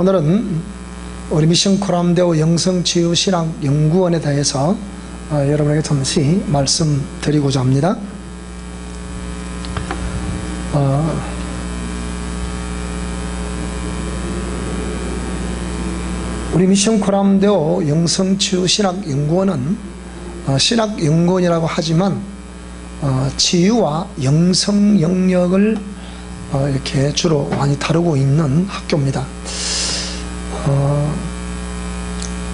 오늘은 우리 미션 코람데오 영성치유신학연구원에 대해서 여러분에게 잠시 말씀드리고자 합니다. 우리 미션 코람데오 영성치유신학연구원은 신학연구원이라고 하지만 치유와 영성 영역을 이렇게 주로 많이 다루고 있는 학교입니다.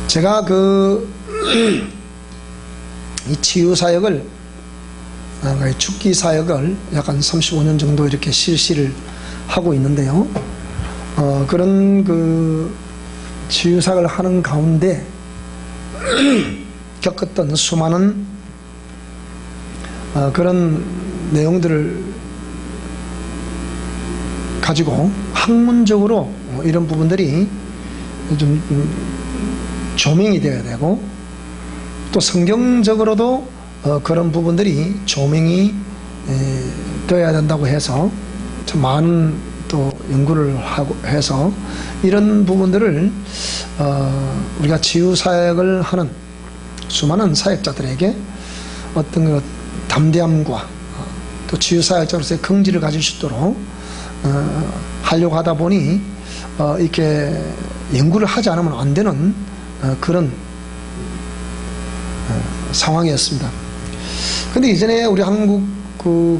제가 이 치유사역을, 죽기사역을 약 한 35년 정도 이렇게 실시를 하고 있는데요. 그런 치유사역을 하는 가운데 겪었던 수많은 그런 내용들을 가지고 학문적으로 이런 부분들이 좀 조명이 되어야 되고, 또 성경적으로도 그런 부분들이 조명이 되어야 된다고 해서 참 많은 또 연구를 하고 해서 이런 부분들을 우리가 치유사역을 하는 수많은 사역자들에게 어떤 담대함과 또 치유사역자로서의 긍지를 가질 수 있도록 하려고 하다 보니 이렇게 연구를 하지 않으면 안 되는 그런 상황이었습니다. 근데 이전에 우리 한국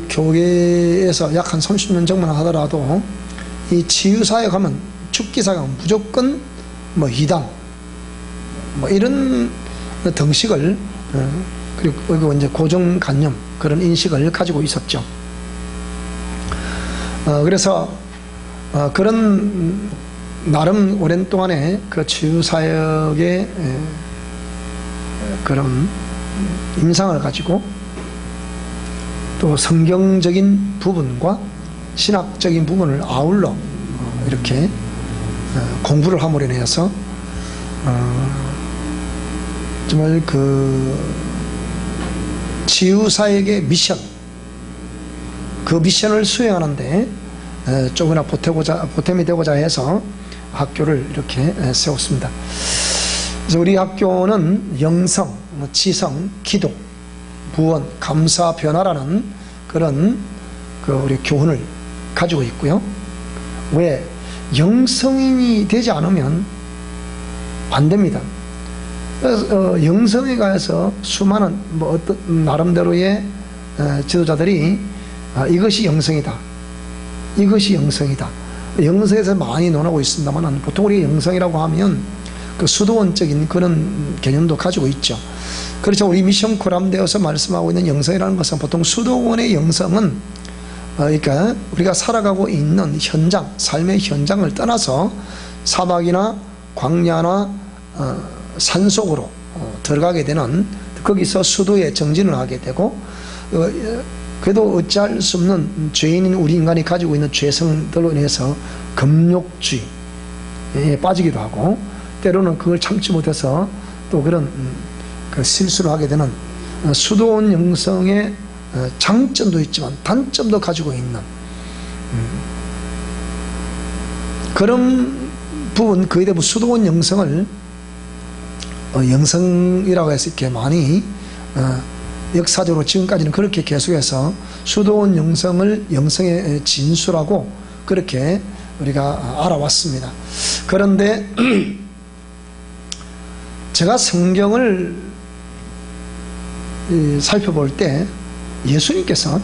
교계에서 약 한 30년 전만 하더라도 이 치유사역 하면, 죽기사역 하면 무조건 이단 이런 덩식을, 그리고 이제 고정관념, 그런 인식을 가지고 있었죠. 그래서 그런 나름 오랜 동안의 그 치유사역의 그런 임상을 가지고 또 성경적인 부분과 신학적인 부분을 아울러 이렇게 공부를 함으로 인해서 정말 치유사역의 미션, 그 미션을 수행하는데 조금이나 보탬이 되고자 해서 학교를 이렇게 세웠습니다. 그래서 우리 학교는 영성, 지성, 기도, 구원, 감사, 변화라는 그런 우리 교훈을 가지고 있고요. 왜? 영성인이 되지 않으면 안 됩니다. 그래서 영성에 가서 수많은 어떤 나름대로의 지도자들이 이것이 영성이다, 이것이 영성이다, 영성에서 많이 논하고 있습니다만, 보통 우리가 영성이라고 하면 수도원적인 그런 개념도 가지고 있죠. 그렇죠. 우리 미션 코람데오에서 말씀하고 있는 영성이라는 것은 보통 수도원의 영성은, 그러니까 우리가 살아가고 있는 현장, 삶의 현장을 떠나서 사막이나 광야나 산속으로 들어가게 되는, 거기서 수도에 정진을 하게 되고, 그래도 어찌할 수 없는 죄인인 우리 인간이 가지고 있는 죄성들로 인해서 금욕주의에 빠지기도 하고, 때로는 그걸 참지 못해서 또 그런 실수를 하게 되는 수도원 영성의 장점도 있지만 단점도 가지고 있는 그런 부분, 그에 대해 수도원 영성을 영성이라고 해서 이렇게 많이 역사적으로 지금까지는 그렇게 계속해서 수도원 영성을 영성의 진수라고 그렇게 우리가 알아왔습니다. 그런데 제가 성경을 살펴볼 때 예수님께서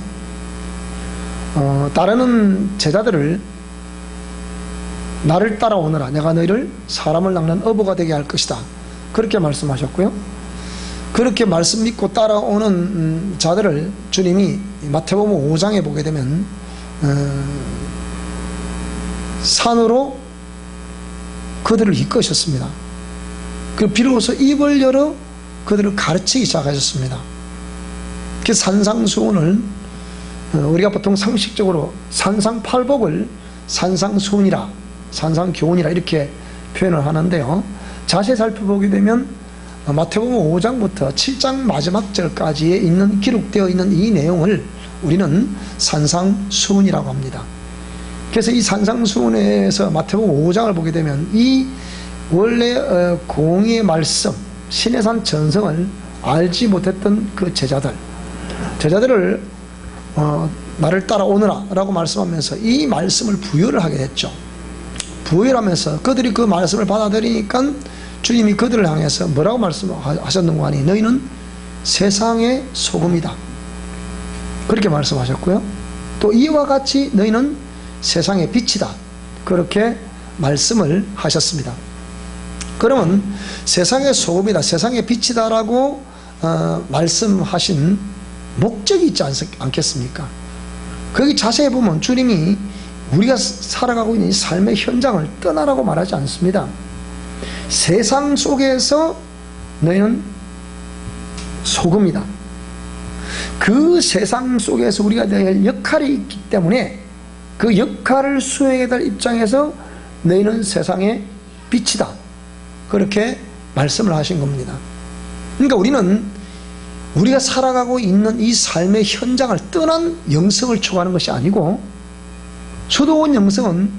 따르는 제자들을 나를 따라오너라, 내가 너희를 사람을 낚는 어부가 되게 할 것이다, 그렇게 말씀하셨고요. 그렇게 말씀 믿고 따라오는 자들을 주님이 마태복음 5장에 보게 되면 산으로 그들을 이끄셨습니다. 그 비로소 입을 열어 그들을 가르치기 시작하셨습니다. 그 산상수훈을 우리가 보통 상식적으로 산상팔복을 산상수훈이라, 산상교훈이라 이렇게 표현을 하는데요. 자세히 살펴보게 되면 마태복음 5장부터 7장 마지막 절까지에 기록되어 있는 이 내용을 우리는 산상수훈이라고 합니다. 그래서 이 산상수훈에서 마태복음 5장을 보게 되면 이 원래 공의의 말씀, 신의 산 전성을 알지 못했던 그 제자들을 나를 따라오너라 라고 말씀하면서 이 말씀을 부여를 하게 됐죠. 부여를 하면서 그들이 그 말씀을 받아들이니까 주님이 그들을 향해서 뭐라고 말씀하셨는가 하니 너희는 세상의 소금이다 그렇게 말씀하셨고요. 또 이와 같이 너희는 세상의 빛이다 그렇게 말씀을 하셨습니다. 그러면 세상의 소금이다, 세상의 빛이다 라고 말씀하신 목적이 있지 않겠습니까? 거기 자세히 보면 주님이 우리가 살아가고 있는 이 삶의 현장을 떠나라고 말하지 않습니다. 세상 속에서 너희는 소금이다. 그 세상 속에서 우리가 될 역할이 있기 때문에 그 역할을 수행해야 될 입장에서 너희는 세상의 빛이다 그렇게 말씀을 하신 겁니다. 그러니까 우리가 살아가고 있는 이 삶의 현장을 떠난 영성을 추구하는 것이 아니고 수도원 영성은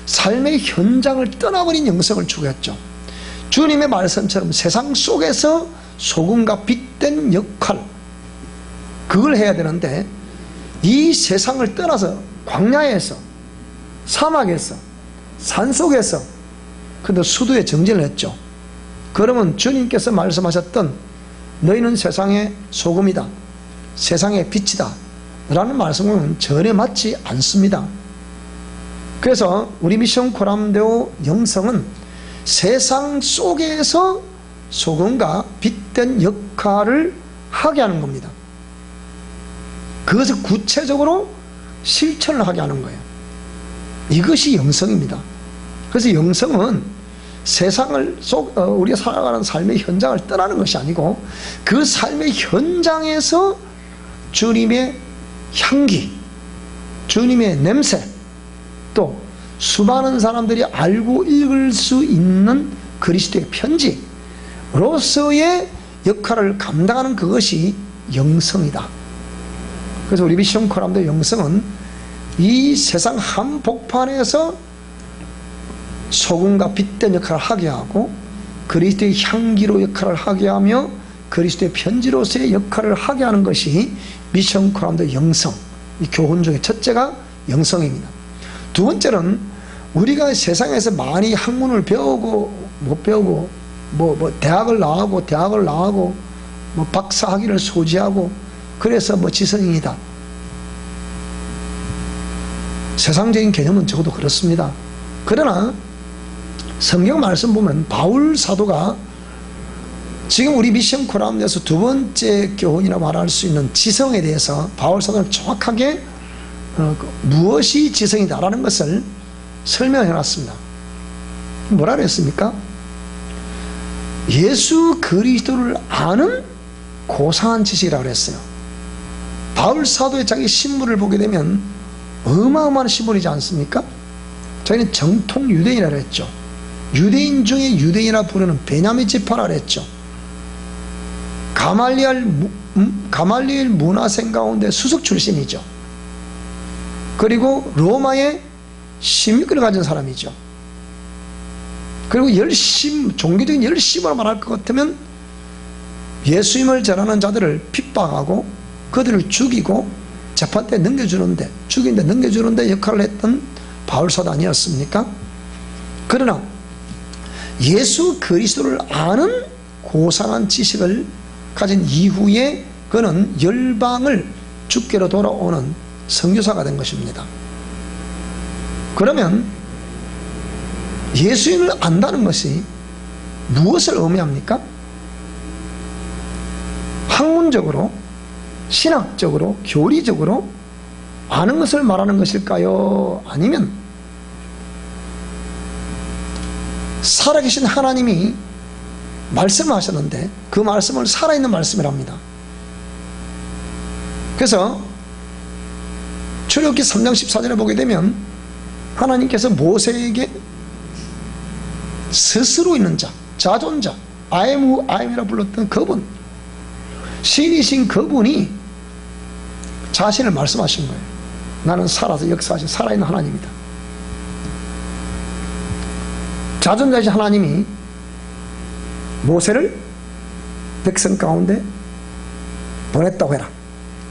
삶의 현장을 떠나버린 영성을 추구했죠. 주님의 말씀처럼 세상 속에서 소금과 빛된 역할 그걸 해야 되는데 이 세상을 떠나서 광야에서 사막에서 산속에서 근데 수도에 정진을 했죠. 그러면 주님께서 말씀하셨던 너희는 세상의 소금이다, 세상의 빛이다 라는 말씀은 전혀 맞지 않습니다. 그래서 우리 미션 코람데오 영성은 세상 속에서 소금과 빛된 역할을 하게 하는 겁니다. 그것을 구체적으로 실천을 하게 하는 거예요. 이것이 영성입니다. 그래서 영성은 세상을 우리가 살아가는 삶의 현장을 떠나는 것이 아니고 그 삶의 현장에서 주님의 향기, 주님의 냄새, 또 수많은 사람들이 알고 읽을 수 있는 그리스도의 편지로서의 역할을 감당하는 그것이 영성이다. 그래서 우리 미션 코람데오 영성은 이 세상 한복판에서 소금과 빛된 역할을 하게 하고 그리스도의 향기로 역할을 하게 하며 그리스도의 편지로서의 역할을 하게 하는 것이 미션 코람데오 영성, 이 교훈 중에 첫째가 영성입니다. 두 번째는 우리가 세상에서 많이 학문을 배우고 못 배우고 대학을 나가고 박사 학위를 소지하고 그래서 지성인이다. 세상적인 개념은 적어도 그렇습니다. 그러나 성경 말씀 보면 바울 사도가 지금 우리 미션 코람데오에서 두 번째 교훈이라고 말할 수 있는 지성에 대해서 바울 사도는 정확하게 무엇이 지성이다라는 것을 설명해 놨습니다. 뭐라 그랬습니까? 예수 그리스도를 아는 고상한 지식이라고 그랬어요. 바울 사도의 자기 신분을 보게 되면 어마어마한 신분이지 않습니까? 저희는 정통 유대인이라고 했죠. 유대인 중에 유대인이라 부르는 베냐민 지파라고 했죠. 가말리엘 문화생 가운데 수석 출신이죠. 그리고 로마의 심리를 가진 사람이죠. 그리고 종교적인 열심으로 말할 것 같으면 예수님을 전하는 자들을 핍박하고 그들을 죽이고 재판 때 넘겨주는데 역할을 했던 바울사도 아니었습니까? 그러나 예수 그리스도를 아는 고상한 지식을 가진 이후에 그는 열방을 주께로 돌아오는 선교사가 된 것입니다. 그러면 예수님을 안다는 것이 무엇을 의미합니까? 학문적으로, 신학적으로, 교리적으로 아는 것을 말하는 것일까요? 아니면 살아계신 하나님이 말씀을 하셨는데 그 말씀을 살아있는 말씀이랍니다. 그래서 출애굽기 3장 14절에 보게 되면 하나님께서 모세에게 스스로 있는 자, 자존자, I am who I am이라 불렀던 그분, 신이신 그분이 자신을 말씀하신 거예요. 나는 살아서 역사하신 살아있는 하나님이다. 자존자신 하나님이 모세를 백성 가운데 보냈다고 해라,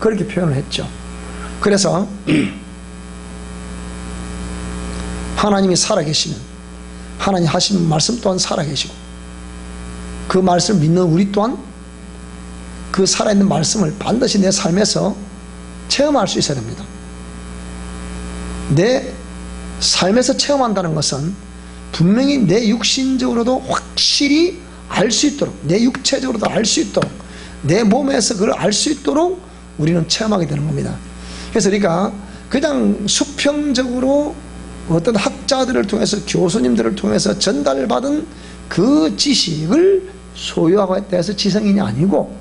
그렇게 표현을 했죠. 그래서 하나님이 살아계시면 하나님 하신 말씀 또한 살아계시고, 그 말씀을 믿는 우리 또한 그 살아있는 말씀을 반드시 내 삶에서 체험할 수 있어야 됩니다. 내 삶에서 체험한다는 것은 분명히 내 육신적으로도 확실히 알 수 있도록, 내 육체적으로도 알 수 있도록, 내 몸에서 그걸 알 수 있도록 우리는 체험하게 되는 겁니다. 그래서 우리가 그냥 수평적으로 어떤 학자들을 통해서, 교수님들을 통해서 전달받은 그 지식을 소유하고 있다 해서 지성인이 아니고,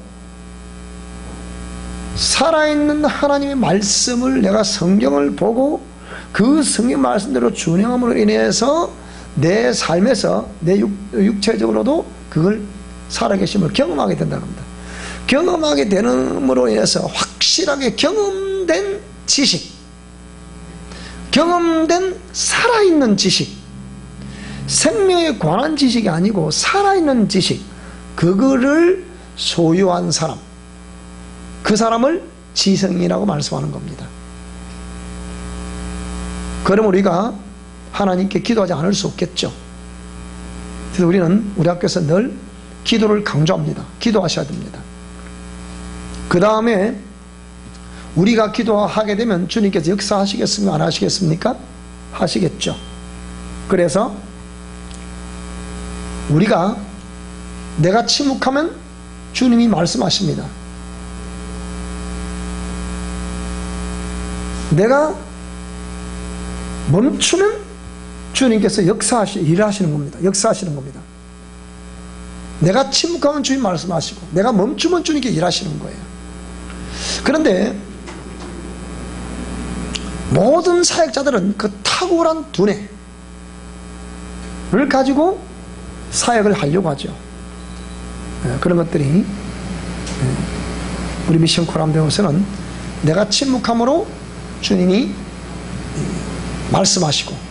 살아있는 하나님의 말씀을 내가 성경을 보고 그 성경 말씀대로 준행함으로 인해서 내 삶에서, 내 육체적으로도 그걸 살아계심을 경험하게 된다는 겁니다. 경험하게 되는으로 인해서 확실하게 경험된 지식, 경험된 살아있는 지식, 생명에 관한 지식이 아니고 살아있는 지식, 그거를 소유한 사람, 그 사람을 지성이라고 말씀하는 겁니다. 그럼 우리가 하나님께 기도하지 않을 수 없겠죠. 그래서 우리는 우리 학교에서 늘 기도를 강조합니다. 기도하셔야 됩니다. 그 다음에 우리가 기도하게 되면 주님께서 역사하시겠습니까? 안 하시겠습니까? 하시겠죠. 그래서 우리가, 내가 침묵하면 주님이 말씀하십니다. 내가 멈추면 주님께서 일하시는 겁니다. 역사하시는 겁니다. 내가 침묵하면 주님 말씀하시고, 내가 멈추면 주님께 일하시는 거예요. 그런데 모든 사역자들은 그 탁월한 두뇌를 가지고 사역을 하려고 하죠. 그런 것들이 우리 미션 코람대에서는 내가 침묵함으로 주님이 말씀하시고,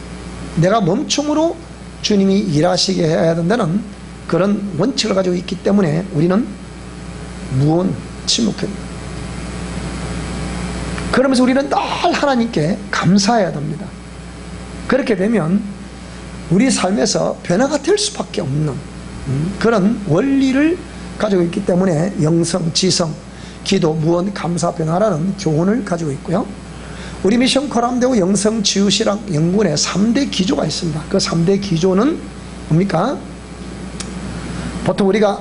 내가 멈춤으로 주님이 일하시게 해야 된다는 그런 원칙을 가지고 있기 때문에 우리는 무언 침묵합니다. 그러면서 우리는 늘 하나님께 감사해야 됩니다. 그렇게 되면 우리 삶에서 변화가 될 수밖에 없는 그런 원리를 가지고 있기 때문에 영성, 지성, 기도, 무언, 감사, 변화라는 교훈을 가지고 있고요. 우리 미션 코람대우 영성, 치유, 신학, 연구원에 3대 기조가 있습니다. 그 3대 기조는 뭡니까? 보통 우리가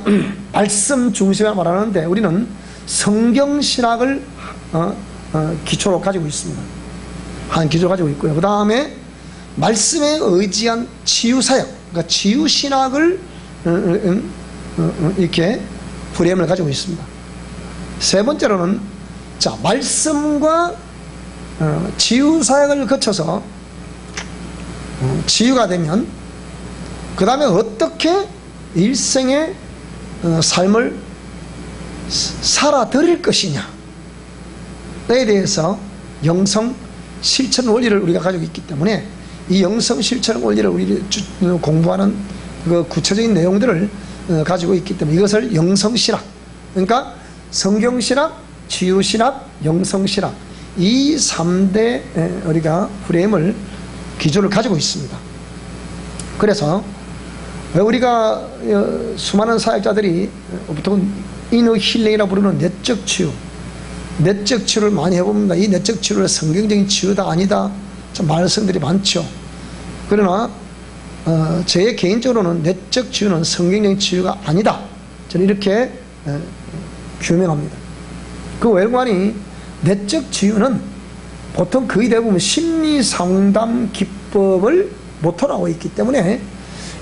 말씀 중심에 말하는데 우리는 성경 신학을 기초로 가지고 있습니다. 한 기조를 가지고 있고요. 그 다음에 말씀에 의지한 치유 사역, 그러니까 치유 신학을 이렇게 프레임을 가지고 있습니다. 세 번째로는 자, 말씀과 치유 사역을 거쳐서 치유가 되면 그 다음에 어떻게 일생의 삶을 살아드릴 것이냐에 대해서 영성 실천 원리를 우리가 가지고 있기 때문에 이 영성 실천 원리를 우리 공부하는 그 구체적인 내용들을 가지고 있기 때문에 이것을 영성신학, 그러니까 성경신학, 치유신학, 영성신학, 이 3대 우리가 프레임을 기조를 가지고 있습니다. 그래서 우리가 수많은 사역자들이 보통 이너 힐링이라고 부르는 내적 치유, 내적 치유를 많이 해봅니다. 이 내적 치유를 성경적인 치유다 아니다 참 말씀들이 많죠. 그러나 제 개인적으로는 내적 치유는 성경적인 치유가 아니다, 저는 이렇게 규명합니다. 그 외관이 내적 치유는 보통 거의 대부분 심리상담 기법을 모토로 하고 있기 때문에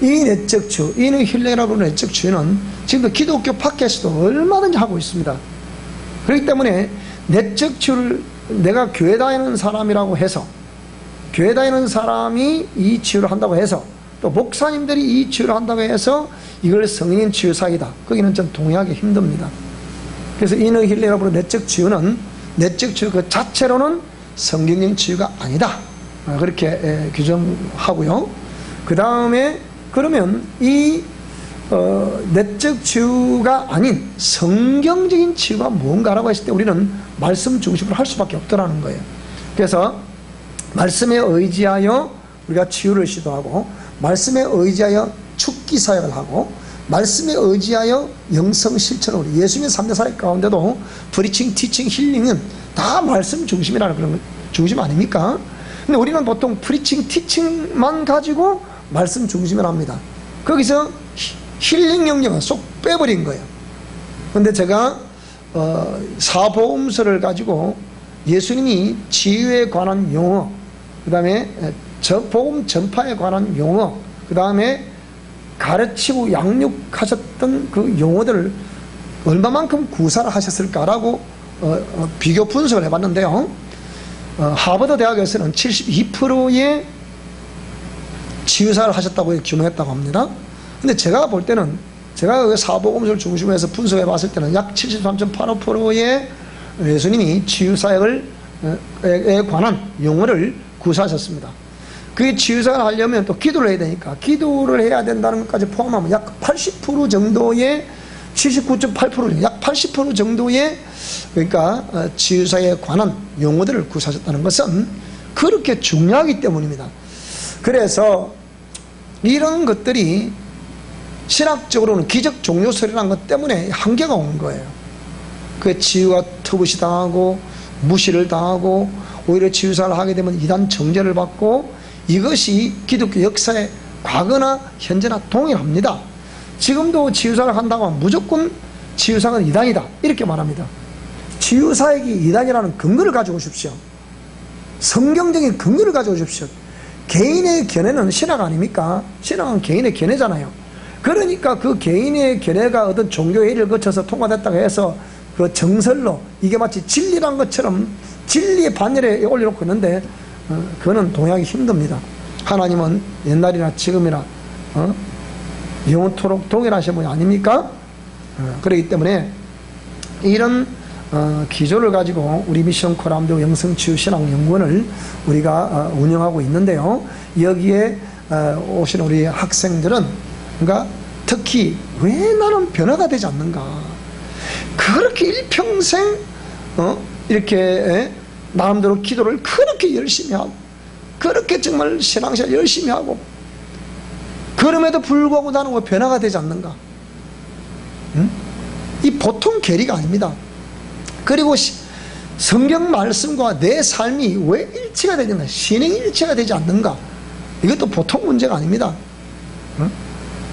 이 내적 치유, 이는 힐레라고 하는 내적 치유는 지금도 기독교 팟캐스트도 얼마든지 하고 있습니다. 그렇기 때문에 내적 치유를 내가 교회 다니는 사람이라고 해서, 교회 다니는 사람이 이 치유를 한다고 해서, 또 목사님들이 이 치유를 한다고 해서 이걸 성인 치유사이다, 거기는 좀 동의하기 힘듭니다. 그래서 이너 힐레라고 하는 내적 치유는, 내적 치유 그 자체로는 성경적인 치유가 아니다, 그렇게 규정하고요. 그 다음에 그러면 이 내적 치유가 아닌 성경적인 치유가 뭔가라고 했을 때 우리는 말씀 중심으로 할 수밖에 없더라는 거예요. 그래서 말씀에 의지하여 우리가 치유를 시도하고, 말씀에 의지하여 축기 사역을 하고, 말씀에 의지하여 영성 실천을, 우리 예수님의 3대 사역 가운데도 프리칭, 티칭, 힐링은 다 말씀 중심이라는 그런 중심 아닙니까? 근데 우리는 보통 프리칭, 티칭만 가지고 말씀 중심을 합니다. 거기서 힐링 영역은 쏙 빼버린 거예요. 근데 제가 사복음서를 가지고 예수님이 치유에 관한 용어, 그 다음에 복음 전파에 관한 용어, 그 다음에 가르치고 양육하셨던 그 용어들을 얼마만큼 구사를 하셨을까라고 비교 분석을 해봤는데요. 하버드 대학에서는 72%의 치유사를 하셨다고 규명했다고 합니다. 근데 제가 볼 때는, 제가 사복음서를 중심으로 해서 분석해 봤을 때는 약 73.85%의 예수님이 치유사역에 관한 용어를 구사하셨습니다. 그 치유사역을 하려면 또 기도를 해야 되니까, 기도를 해야 된다는 것까지 포함하면 약 80% 정도의, 79.8%, 약 80% 정도의, 그러니까 치유사역에 관한 용어들을 구사하셨다는 것은 그렇게 중요하기 때문입니다. 그래서 이런 것들이 신학적으로는 기적 종료설이라는 것 때문에 한계가 온 거예요. 그 치유가 터부시 당하고 무시를 당하고 오히려 치유사를 하게 되면 이단 정죄를 받고, 이것이 기독교 역사의 과거나 현재나 동일합니다. 지금도 치유사를 한다고 하면 무조건 치유사는 이단이다 이렇게 말합니다. 치유사역이 이단이라는 근거를 가지고 오십시오. 성경적인 근거를 가지고 오십시오. 개인의 견해는 신학 아닙니까? 신학은 개인의 견해잖아요. 그러니까 그 개인의 견해가 어떤 종교회의를 거쳐서 통과됐다고 해서 그 정설로 이게 마치 진리란 것처럼 진리의 반열에 올려놓고 있는데 그거는 동의하기 힘듭니다. 하나님은 옛날이나 지금이나 영원토록 동일하신 분이 아닙니까? 그렇기 때문에 이런 기조를 가지고 우리 미션 코람도 영성치유신학연구원을 우리가 운영하고 있는데요. 여기에 오신 우리 학생들은, 그러니까 특히 왜 나는 변화가 되지 않는가, 그렇게 일평생 이렇게 나름대로 기도를 그렇게 열심히 하고, 그렇게 정말 신앙생활 열심히 하고, 그럼에도 불구하고 나는 왜 변화가 되지 않는가? 이 보통 계리가 아닙니다. 그리고 성경 말씀과 내 삶이 왜 일치가 되지 않는가, 신앙이 일치가 되지 않는가, 이것도 보통 문제가 아닙니다.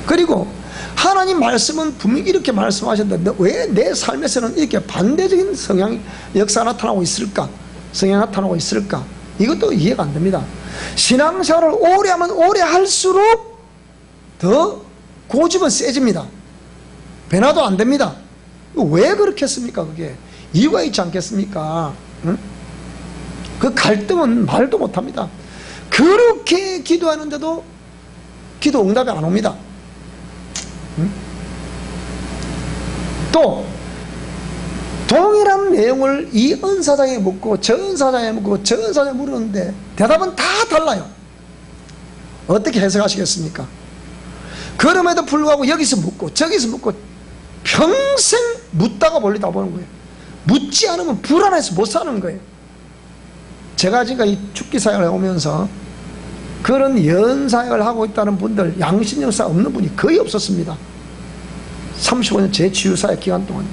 그리고 하나님 말씀은 분명히 이렇게 말씀하셨는데 왜 내 삶에서는 이렇게 반대적인 성향, 역사가 나타나고 있을까, 성향이 나타나고 있을까, 이것도 이해가 안 됩니다. 신앙생활을 오래 하면 오래 할수록 더 고집은 세집니다. 변화도 안 됩니다. 왜 그렇겠습니까? 그게 이유가 있지 않겠습니까? 그 갈등은 말도 못합니다. 그렇게 기도하는데도 기도 응답이 안 옵니다. 또 동일한 내용을 이 은사장에 묻고 저 은사장에 묻고 저 은사장에 물었는데 대답은 다 달라요. 어떻게 해석하시겠습니까? 그럼에도 불구하고 여기서 묻고 저기서 묻고 평생 묻다가 멀리다 보는 거예요. 묻지 않으면 불안해서 못 사는 거예요. 제가 지금 이 축기 사역을 해오면서 그런 연사역을 하고 있다는 분들, 양심 역사 없는 분이 거의 없었습니다. 35년 제 치유사역 기간 동안.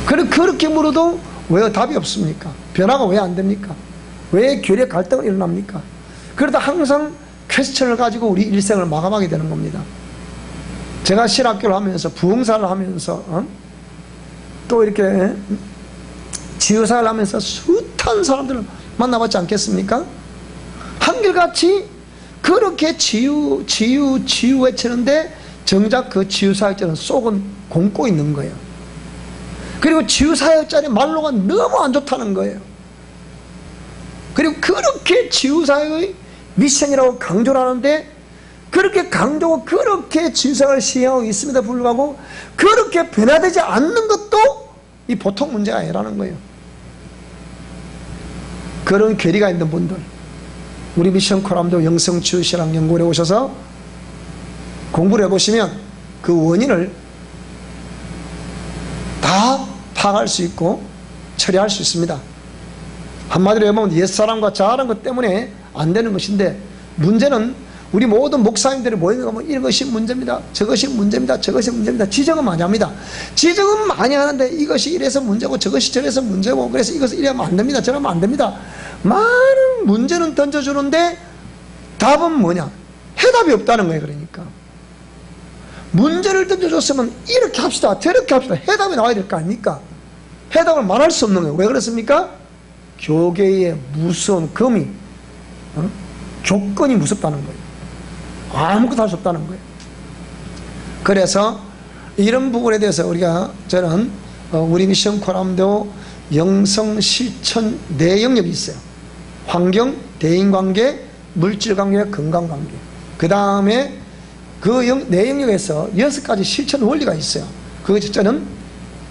그렇게 물어도 왜 답이 없습니까? 변화가 왜 안 됩니까? 왜 교리의 갈등이 일어납니까? 그러다 항상 퀘스천을 가지고 우리 일생을 마감하게 되는 겁니다. 제가 신학교를 하면서 부흥사를 하면서 또 이렇게 치유사를 하면서 숱한 사람들을 만나봤지 않겠습니까? 한결같이 그렇게 치유 외치는데 정작 그 치유사역자는 속은 곪고 있는 거예요. 그리고 치유사역자의 말로가 너무 안 좋다는 거예요. 그리고 그렇게 치유사역의 미션이라고 강조를 하는데 그렇게 강조하고 그렇게 치유사역을 시행하고 있음에도 불구하고 그렇게 변화되지 않는 것도 이 보통 문제가 아니라는 거예요. 그런 괴리가 있는 분들, 우리 미션 코람도 영성치유신앙연구원에 오셔서 공부를 해보시면 그 원인을 다 파악할 수 있고 처리할 수 있습니다. 한마디로 해보면 옛사람과 잘한 것 때문에 안 되는 것인데, 문제는 우리 모든 목사님들이 모여가면 이것이 문제입니다, 저것이 문제입니다, 저것이 문제입니다. 지적은 많이 합니다. 지적은 많이 하는데 이것이 이래서 문제고 저것이 저래서 문제고, 그래서 이것을 이러면 안 됩니다, 저러면 안 됩니다. 많은 문제는 던져주는데 답은 뭐냐? 해답이 없다는 거예요. 그러니까 문제를 던져줬으면 이렇게 합시다, 저렇게 합시다, 해답이 나와야 될 거 아닙니까? 해답을 말할 수 없는 거예요. 왜 그렇습니까? 교계의 무서운 금이, 조건이 무섭다는 거예요. 아무것도 할 수 없다는 거예요. 그래서 이런 부분에 대해서 저는 우리 미션 코람도 영성 실천 네 영역이 있어요. 환경, 대인관계, 물질관계, 건강관계. 그 다음에 그 네 영역에서 6가지 실천 원리가 있어요. 그 첫째는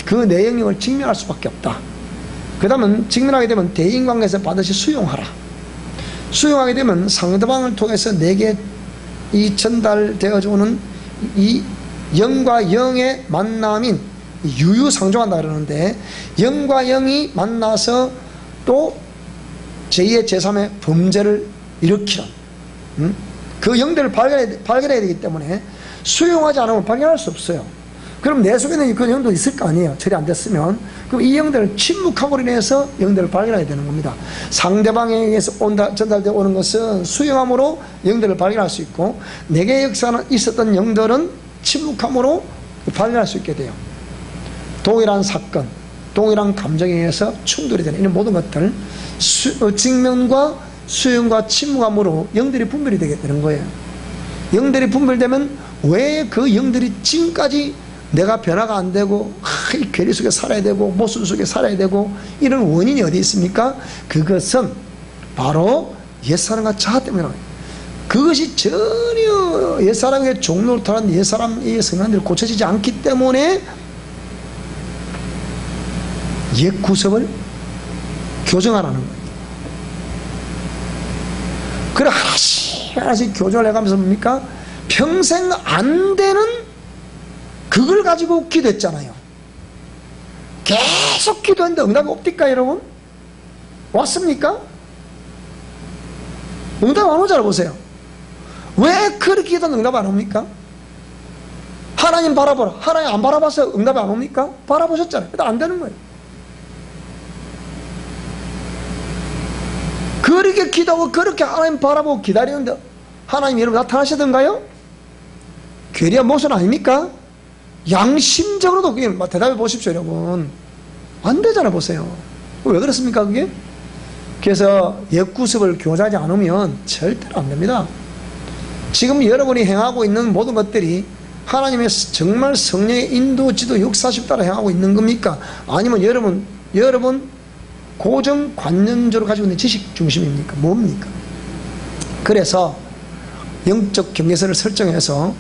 그 네 영역을 직면할 수밖에 없다. 그 다음은 직면하게 되면 대인관계에서 반드시 수용하라. 수용하게 되면 상대방을 통해서 내게 이 전달되어져 오는 이 영과 영의 만남인 유유상종한다 그러는데, 영과 영이 만나서 또 제2의 제3의 범죄를 일으키는 그 영들을 발견해야 되기 때문에 수용하지 않으면 발견할 수 없어요. 그럼 내 속에는 그 영도 있을 거 아니에요, 처리 안 됐으면. 그럼 이 영들을 침묵함으로 인해서 영들을 발견해야 되는 겁니다. 상대방에 의해서 전달되어 오는 것은 수용함으로 영들을 발견할 수 있고, 내게 역사는 있었던 영들은 침묵함으로 발견할 수 있게 돼요. 동일한 사건, 동일한 감정에 의해서 충돌이 되는 이런 모든 것들, 직면과 수용과 침묵함으로 영들이 분별이 되게 되는 거예요. 영들이 분별되면 왜 그 영들이 지금까지 내가 변화가 안 되고 이 괴리 속에 살아야 되고 모순 속에 살아야 되고, 이런 원인이 어디 있습니까? 그것은 바로 옛사람과 자아 때문에, 그것이 전혀 옛사람의 종로를 타는 옛사람의 성향들이 고쳐지지 않기 때문에 옛 구석을 교정하라는 거예요. 그래 하나씩 교정을 해가면서 뭡니까? 평생 안 되는 그걸 가지고 기도했잖아요. 계속 기도했는데 응답이 없디까 여러분? 왔습니까? 응답 안 오잖아. 보세요. 왜 그렇게 기도는 응답 안 옵니까? 하나님 바라보라. 하나님 안 바라봐서 응답이 안 옵니까? 바라보셨잖아요. 근데 안 되는 거예요. 그렇게 기도하고 그렇게 하나님 바라보고 기다리는데 하나님 여러분 나타나시던가요? 괴리한 모습 아닙니까? 양심적으로도 그게 대답해 보십시오 여러분. 안 되잖아. 보세요. 왜 그렇습니까 그게? 그래서 옛구습을 교정하지 않으면 절대로 안 됩니다. 지금 여러분이 행하고 있는 모든 것들이 하나님의 정말 성령의 인도, 지도, 역사심 따라 행하고 있는 겁니까? 아니면 여러분 고정관념적으로 가지고 있는 지식 중심입니까? 뭡니까? 그래서 영적 경계선을 설정해서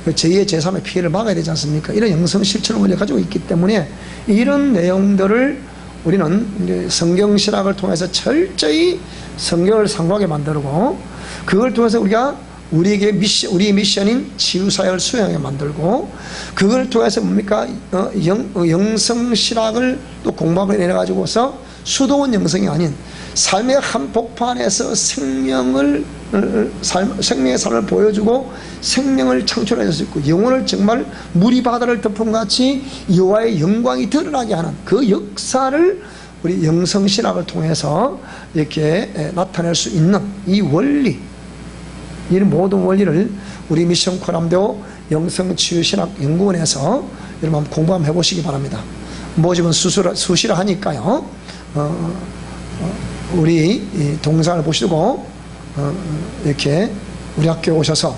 제2의 제3의 피해를 막아야 되지 않습니까? 이런 영성 실천을 우리가 가지고 있기 때문에 이런 내용들을 우리는 이제 성경신학을 통해서 철저히 성경을 상고하게 만들고, 그걸 통해서 우리의 미션인 치유사역을 수행하게 만들고, 그걸 통해서 뭡니까? 영성신학을 또 공부하게 내려가지고서 수동원 영성이 아닌 삶의 한복판에서 생명의 삶을 보여주고 생명을 창출해줄 수 있고, 영혼을 정말 물이 바다를 덮음같이 여호와의 영광이 드러나게 하는 그 역사를 우리 영성신학을 통해서 이렇게 나타낼 수 있는 이 원리, 이 모든 원리를 우리 미션 코람도 영성치유신학연구원에서 여러분 한번 공부 한번 해보시기 바랍니다. 모집은 수시라 하니까요. 우리 동상을 보시고 이렇게 우리 학교에 오셔서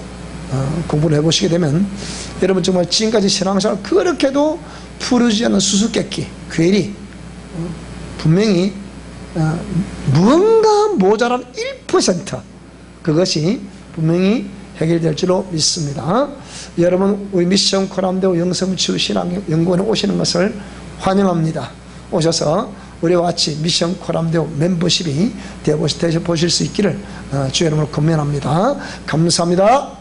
공부를 해보시게 되면 여러분 정말 지금까지 신앙생활 그렇게도 푸르지 않는 수수께끼, 괴리, 분명히 무언가 모자란 1% 그것이 분명히 해결될 줄로 믿습니다. 여러분 우리 미션 코람도 영성치유신학연구원에 오시는 것을 환영합니다. 오셔서 우리와 같이 미션 코람데오 멤버십이 되어 보실 수 있기를 주의 이름으로 권면합니다. 감사합니다.